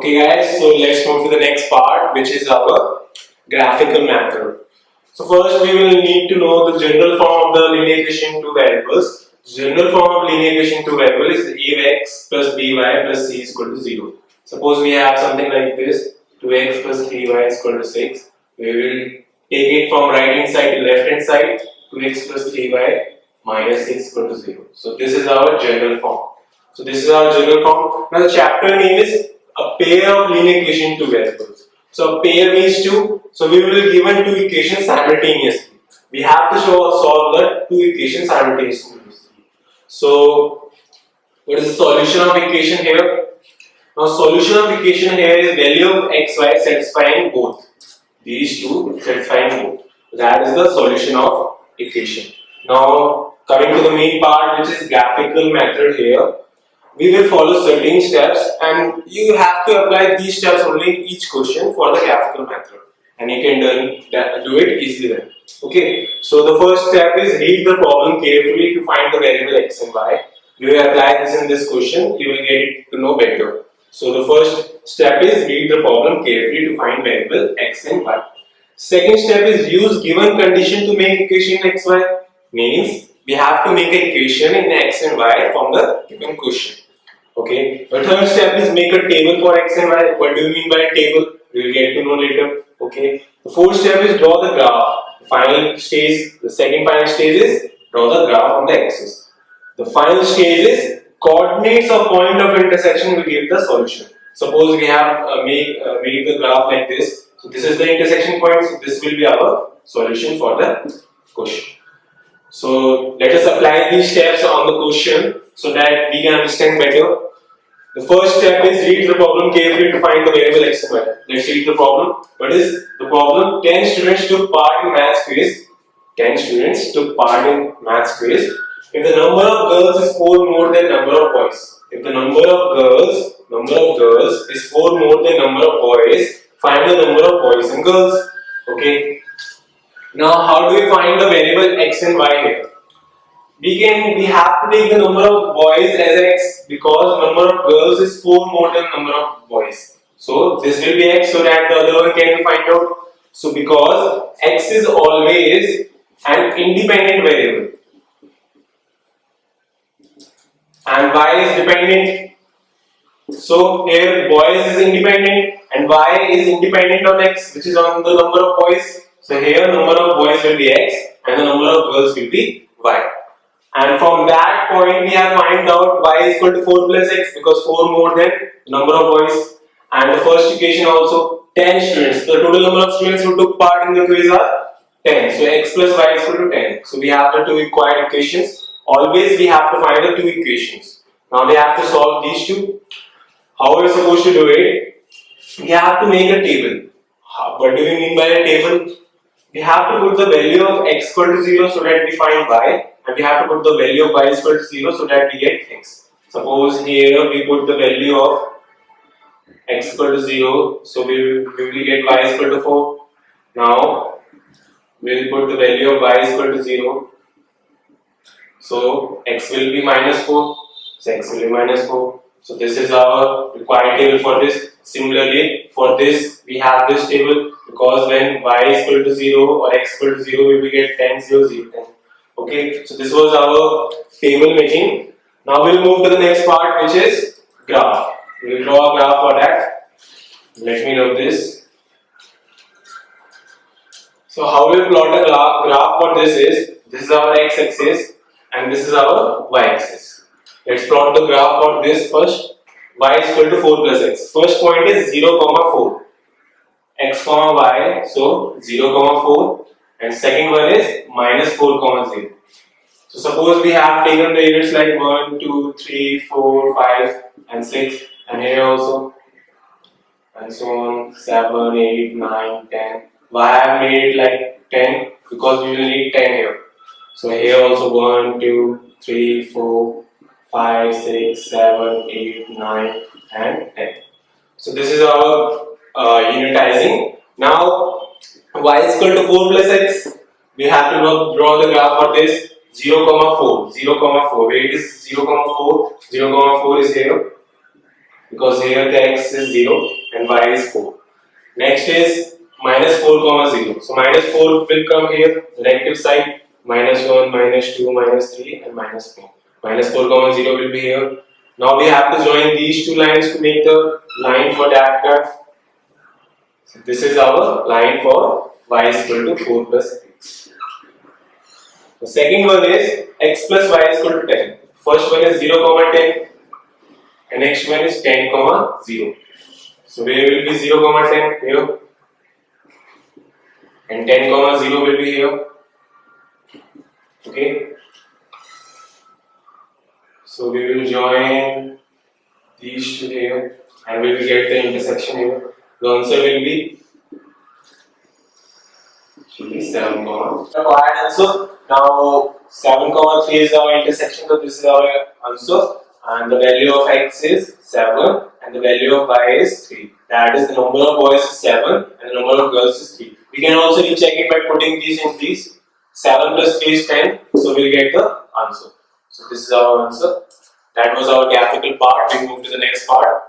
Okay guys, so let's move to the next part, which is our graphical method. So first we will need to know the general form of the linear equation two variables. General form of linear equation two variable is a of x plus by plus c is equal to 0. Suppose we have something like this, 2x plus 3y is equal to 6. We will take it from right hand side to left hand side, 2x plus 3y minus 6 is equal to 0. So this is our general form. So this is our general form. Now the chapter name is a pair of linear equation two variables. So a pair means two. So we will be given two equations simultaneously. We have to solve the two equations simultaneously. So what is the solution of equation here? Now solution of equation here is value of xy satisfying both. These two satisfying both. That is the solution of equation. Now coming to the main part, which is graphical method here. We will follow certain steps and you have to apply these steps only in each question for the graphical method, and you can do it easily then. Okay, so the first step is read the problem carefully to find the variable x and y. You will apply this in this question, you will get it to know better. So the first step is read the problem carefully to find variable x and y. Second step is use given condition to make equation xy. Means we have to make an equation in x and y from the given question. Okay. The third step is make a table for x and y. What do you mean by a table? We will get to know later. Okay. The fourth step is draw the graph. The second final stage is draw the graph on the axis. The final stage is coordinates of point of intersection will give the solution. Suppose we have made the graph like this. So this is the intersection point. So this will be our solution for the question. So let us apply these steps on the question so that we can understand better. The first step is read the problem carefully to find the variable x and y. Let's read the problem. What is the problem? 10 students took part in maths quiz. 10 students took part in maths quiz. If the number of girls is 4 more than number of boys. If the number of girls is 4 more than number of boys, find the number of boys and girls. Okay. Now how do we find the variable x and y here? We have to take the number of boys as x because number of girls is 4 more than number of boys. So this will be x so that the other one can be find out. So because x is always an independent variable and y is dependent. So here boys is independent and y is independent on x, which is on the number of boys. So here number of boys will be x and the number of girls will be y. And from that point we have find out y is equal to 4 plus x because 4 more than number of boys. And the first equation also 10 students. The total number of students who took part in the quiz are 10. So x plus y is equal to 10. So we have the two required equations. Always we have to find the two equations. Now we have to solve these two. How are we supposed to do it? We have to make a table. What do we mean by a table? We have to put the value of x equal to 0 so that we find y, and we have to put the value of y is equal to 0 so that we get x. Suppose here we put the value of x equal to 0, so we will get y is equal to 4. Now we will put the value of y is equal to 0, so x will be minus 4. So x will be minus 4. So this is our required table for this. Similarly, for this we have this table because when y is equal to 0 or x equal to 0, we will get 10, 0, 0, 10. Okay, so this was our table making. Now we'll move to the next part, which is graph. We will draw a graph for that. Let me know this. So how we will plot a graph for this is our x-axis and this is our y-axis. Let's plot the graph for this first. Y is equal to 4 plus x. First point is 0, 4. X, y, so 0, 4. And second one is minus 4, 0. So suppose we have taken the units like 1, 2, 3, 4, 5 and 6, and here also, and so on, 7, 8, 9, 10. Why I have made it like 10? Because we will need 10 here. So here also 1, 2, 3, 4, 5, 6, 7, 8, 9 and 10. So this is our unitizing. Now y is equal to 4 plus x. We have to draw the graph for this. 0, 4, 0, 4. Where it is 0, 4? 0, 4 is here. because here the x is 0 and y is 4. Next is minus 4 comma 0. So minus 4 will come here, the negative side, minus 1, minus 2, minus 3 and minus 4. Minus 4 comma 0 will be here. Now we have to join these two lines to make the line for that graph. So this is our line for y is equal to 4 plus x. The second one is x plus y is equal to 10. First one is 0 comma 10 and next one is 10 comma 0. So where will be 0 comma 10? Here. And 10 comma 0 will be here. Okay. So we will join these two here and we will get the intersection here. The answer will be 7 comma. Required answer. Now 7 comma 3 is our intersection, so this is our answer. And the value of x is 7 and the value of y is 3. That is, the number of boys is 7 and the number of girls is 3. We can also recheck it by putting these in these. 7 plus 3 is 10, so we will get the answer. So this is our answer. That was our graphical part. We move to the next part.